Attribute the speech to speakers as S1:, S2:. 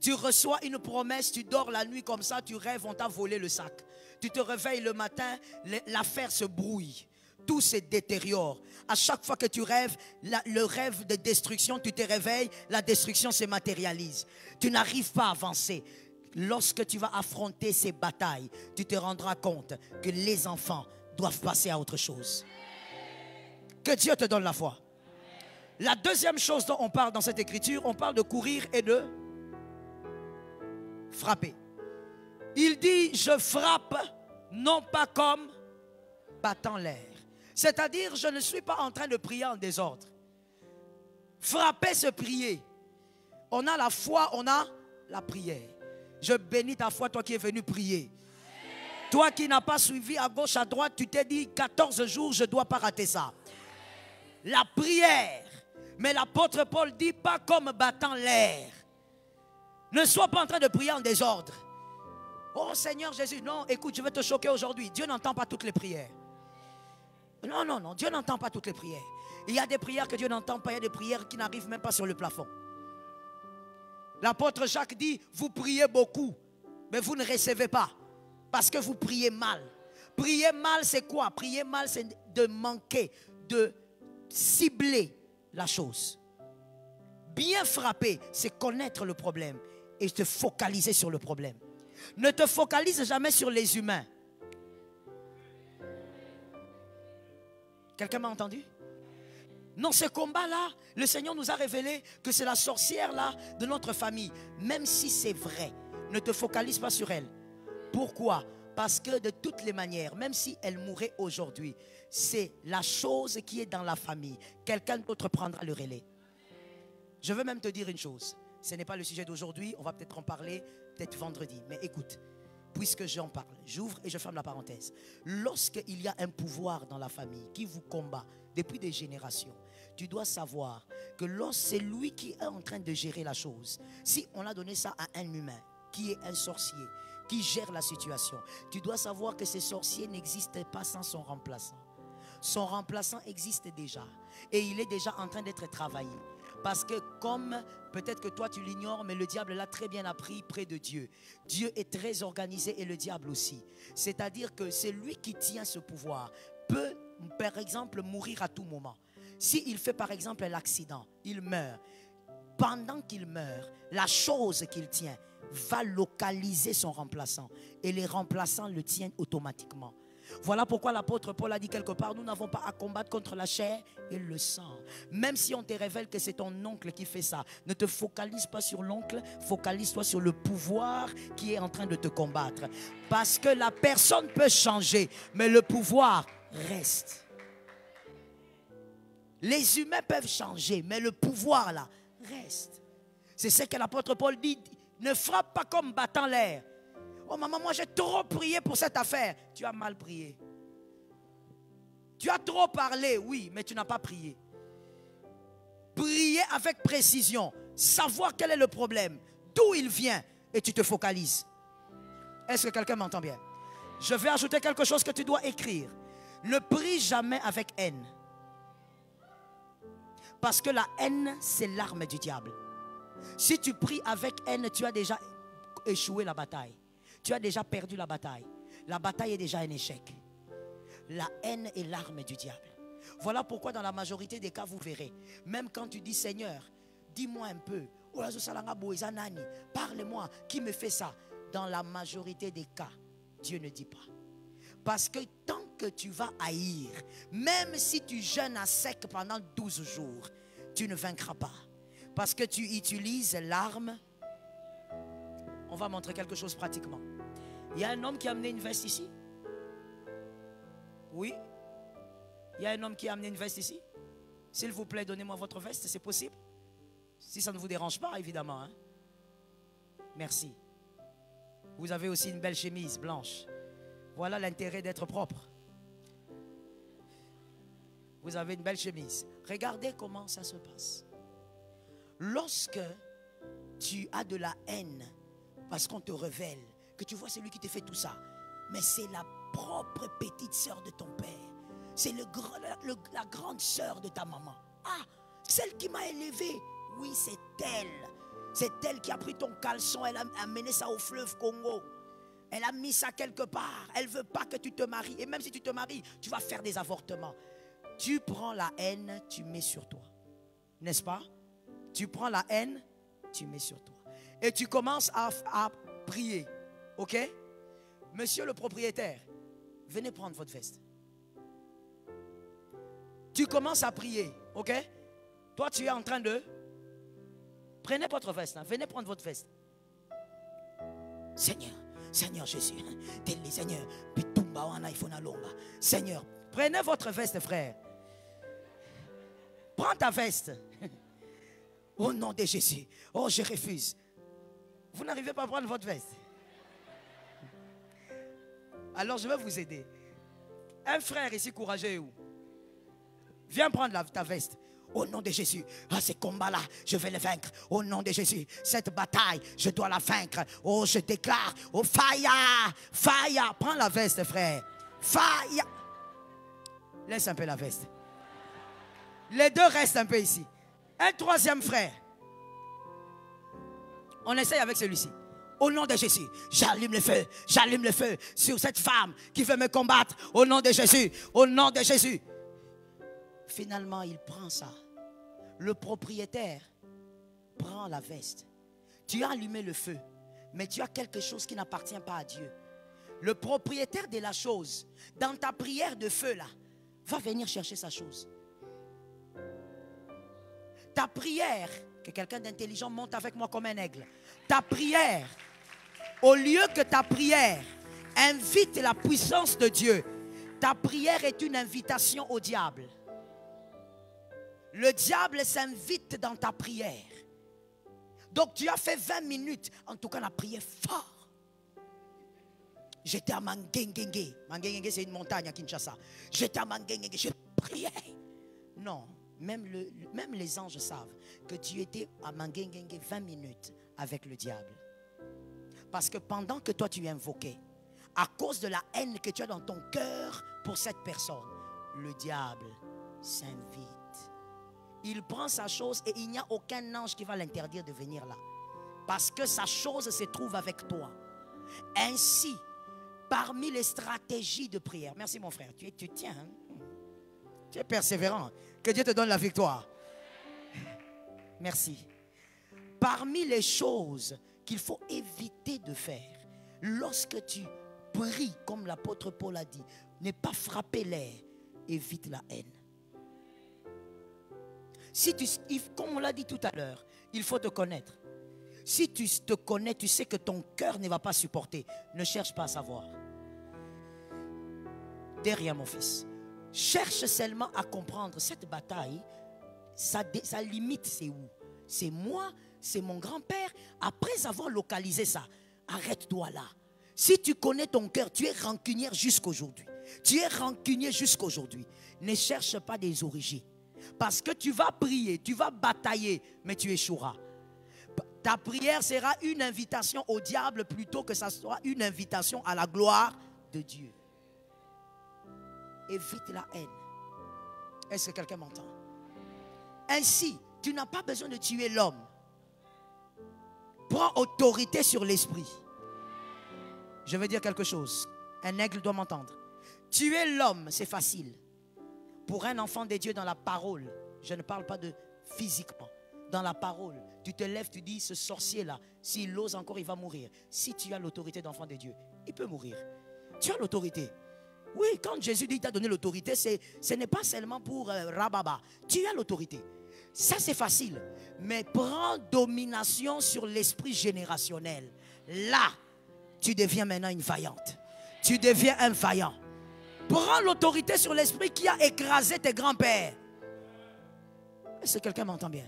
S1: Tu reçois une promesse, tu dors la nuit comme ça, tu rêves, on t'a volé le sac. Tu te réveilles le matin, l'affaire se brouille. Tout se détériore. À chaque fois que tu rêves, le rêve de destruction, tu te réveilles, la destruction se matérialise. Tu n'arrives pas à avancer. Lorsque tu vas affronter ces batailles, tu te rendras compte que les enfants doivent passer à autre chose. Que Dieu te donne la foi. La deuxième chose dont on parle dans cette écriture, on parle de courir et de frapper. Il dit, je frappe non pas comme battant l'air. C'est-à-dire, je ne suis pas en train de prier en désordre. Frapper, c'est prier. On a la foi, on a la prière. Je bénis ta foi, toi qui es venu prier. Toi qui n'as pas suivi à gauche, à droite, tu t'es dit 14 jours, je ne dois pas rater ça. La prière. Mais l'apôtre Paul dit pas comme battant l'air. Ne sois pas en train de prier en désordre. Oh Seigneur Jésus, non, écoute, je vais te choquer aujourd'hui. Dieu n'entend pas toutes les prières. Non, non, non, Dieu n'entend pas toutes les prières. Il y a des prières que Dieu n'entend pas, il y a des prières qui n'arrivent même pas sur le plafond. L'apôtre Jacques dit, vous priez beaucoup, mais vous ne recevez pas, parce que vous priez mal. Prier mal, c'est quoi? Prier mal, c'est de manquer, de cibler la chose. Bien frapper, c'est connaître le problème et te focaliser sur le problème. Ne te focalise jamais sur les humains. Quelqu'un m'a entendu? Dans ce combat-là, le Seigneur nous a révélé que c'est la sorcière-là de notre famille. Même si c'est vrai, ne te focalise pas sur elle. Pourquoi? Parce que de toutes les manières, même si elle mourrait aujourd'hui, c'est la chose qui est dans la famille. Quelqu'un d'autre prendra le relais. Je veux même te dire une chose. Ce n'est pas le sujet d'aujourd'hui, on va peut-être en parler, peut-être vendredi. Mais écoute, puisque j'en parle, j'ouvre et je ferme la parenthèse. Lorsqu'il y a un pouvoir dans la famille qui vous combat depuis des générations, tu dois savoir que c'est lui qui est en train de gérer la chose. Si on a donné ça à un humain qui est un sorcier, qui gère la situation, tu dois savoir que ce sorcier n'existe pas sans son remplaçant. Son remplaçant existe déjà et il est déjà en train d'être travaillé. Parce que comme peut-être que toi tu l'ignores, mais le diable l'a très bien appris près de Dieu. Dieu est très organisé et le diable aussi. C'est-à-dire que c'est lui qui tient ce pouvoir. Peut par exemple mourir à tout moment. S'il fait par exemple l'accident, il meurt. Pendant qu'il meurt, la chose qu'il tient va localiser son remplaçant. Et les remplaçants le tiennent automatiquement. Voilà pourquoi l'apôtre Paul a dit quelque part, nous n'avons pas à combattre contre la chair et le sang. Même si on te révèle que c'est ton oncle qui fait ça, ne te focalise pas sur l'oncle, focalise-toi sur le pouvoir qui est en train de te combattre. Parce que la personne peut changer, mais le pouvoir reste. Les humains peuvent changer, mais le pouvoir là reste. C'est ce que l'apôtre Paul dit, ne frappe pas comme battant l'air. Oh maman, moi j'ai trop prié pour cette affaire. Tu as mal prié. Tu as trop parlé, oui, mais tu n'as pas prié. Prier avec précision. Savoir quel est le problème. D'où il vient. Et tu te focalises. Est-ce que quelqu'un m'entend bien? Je vais ajouter quelque chose que tu dois écrire. Ne prie jamais avec haine. Parce que la haine, c'est l'arme du diable. Si tu pries avec haine, tu as déjà échoué la bataille. Tu as déjà perdu la bataille. La bataille est déjà un échec. La haine est l'arme du diable. Voilà pourquoi dans la majorité des cas, vous verrez, même quand tu dis Seigneur, dis-moi un peu, parle-moi, qui me fait ça? Dans la majorité des cas, Dieu ne dit pas. Parce que tant que tu vas haïr, même si tu jeûnes à sec pendant 12 jours, tu ne vaincras pas. Parce que tu utilises l'arme. On va montrer quelque chose pratiquement. Il y a un homme qui a amené une veste ici. Oui. Il y a un homme qui a amené une veste ici. S'il vous plaît, donnez-moi votre veste, c'est possible? Si ça ne vous dérange pas, évidemment. Hein? Merci. Vous avez aussi une belle chemise blanche. Voilà l'intérêt d'être propre. Vous avez une belle chemise. Regardez comment ça se passe. Lorsque tu as de la haine, parce qu'on te révèle que tu vois celui qui te fait tout ça, mais c'est la propre petite sœur de ton père. C'est la grande sœur de ta maman. Ah, celle qui m'a élevé. Oui, c'est elle. C'est elle qui a pris ton caleçon, elle a amené ça au fleuve Congo. Elle a mis ça quelque part. Elle ne veut pas que tu te maries. Et même si tu te maries, tu vas faire des avortements. Tu prends la haine, tu mets sur toi. N'est-ce pas? Tu prends la haine, tu mets sur toi. Et tu commences à prier. Ok? Monsieur le propriétaire, venez prendre votre veste. Tu commences à prier. Ok? Toi, tu es en train de... Prenez votre veste. Hein. Venez prendre votre veste. Seigneur. Seigneur Jésus, Seigneur, prenez votre veste, frère. Prends ta veste. Au nom de Jésus. Oh, je refuse. Vous n'arrivez pas à prendre votre veste. Alors, je vais vous aider. Un frère ici courageux où? Viens prendre ta veste. Au nom de Jésus, ces combats-là, je vais les vaincre. Au nom de Jésus, cette bataille, je dois la vaincre. Oh, je déclare, oh, fire, fire. Prends la veste, frère. Fire. Laisse un peu la veste. Les deux restent un peu ici. Un troisième frère. On essaye avec celui-ci. Au nom de Jésus, j'allume le feu sur cette femme qui veut me combattre. Au nom de Jésus, au nom de Jésus. Finalement, il prend ça. Le propriétaire prend la veste. Tu as allumé le feu, mais tu as quelque chose qui n'appartient pas à Dieu. Le propriétaire de la chose, dans ta prière de feu là, va venir chercher sa chose. Ta prière, que quelqu'un d'intelligent monte avec moi comme un aigle. Ta prière, au lieu que ta prière invite la puissance de Dieu, ta prière est une invitation au diable. Le diable s'invite dans ta prière. Donc tu as fait 20 minutes. En tout cas, on a prié fort. J'étais à Mangengenge. Mangengenge, c'est une montagne à Kinshasa. J'étais à Mangengenge, je priais. Non, même les anges savent que tu étais à Mangengenge 20 minutes avec le diable. Parce que pendant que toi tu invoquais, à cause de la haine que tu as dans ton cœur pour cette personne, le diable s'invite. Il prend sa chose et il n'y a aucun ange qui va l'interdire de venir là. Parce que sa chose se trouve avec toi. Ainsi, parmi les stratégies de prière. Merci mon frère, tu tiens. Hein? Tu es persévérant. Que Dieu te donne la victoire. Merci. Parmi les choses qu'il faut éviter de faire, lorsque tu pries, comme l'apôtre Paul a dit, ne pas frapper l'air, évite la haine. Comme on l'a dit tout à l'heure, il faut te connaître. Si tu te connais, tu sais que ton cœur ne va pas supporter. Ne cherche pas à savoir. Derrière mon fils. Cherche seulement à comprendre cette bataille. Sa limite, c'est où? C'est moi, c'est mon grand-père. Après avoir localisé ça, arrête-toi là. Si tu connais ton cœur, tu es rancunière jusqu'aujourd'hui. Tu es rancunier jusqu'aujourd'hui. Ne cherche pas des origines. Parce que tu vas prier, tu vas batailler, mais tu échoueras. Ta prière sera une invitation au diable plutôt que ça soit une invitation à la gloire de Dieu. Évite la haine. Est-ce que quelqu'un m'entend? Ainsi, tu n'as pas besoin de tuer l'homme. Prends autorité sur l'esprit. Je veux dire quelque chose. Un aigle doit m'entendre. Tuer l'homme, c'est facile. Pour un enfant de Dieu dans la parole, je ne parle pas de physiquement, dans la parole, tu te lèves, tu dis, ce sorcier-là, s'il ose encore, il va mourir. Si tu as l'autorité d'enfant de Dieu, il peut mourir. Tu as l'autorité. Oui, quand Jésus dit qu'il t'a donné l'autorité, ce n'est pas seulement pour rababa. Tu as l'autorité. Ça, c'est facile. Mais prends domination sur l'esprit générationnel. Là, tu deviens maintenant une vaillante. Tu deviens un vaillant. Prends l'autorité sur l'esprit qui a écrasé tes grands-pères. Est-ce que quelqu'un m'entend bien?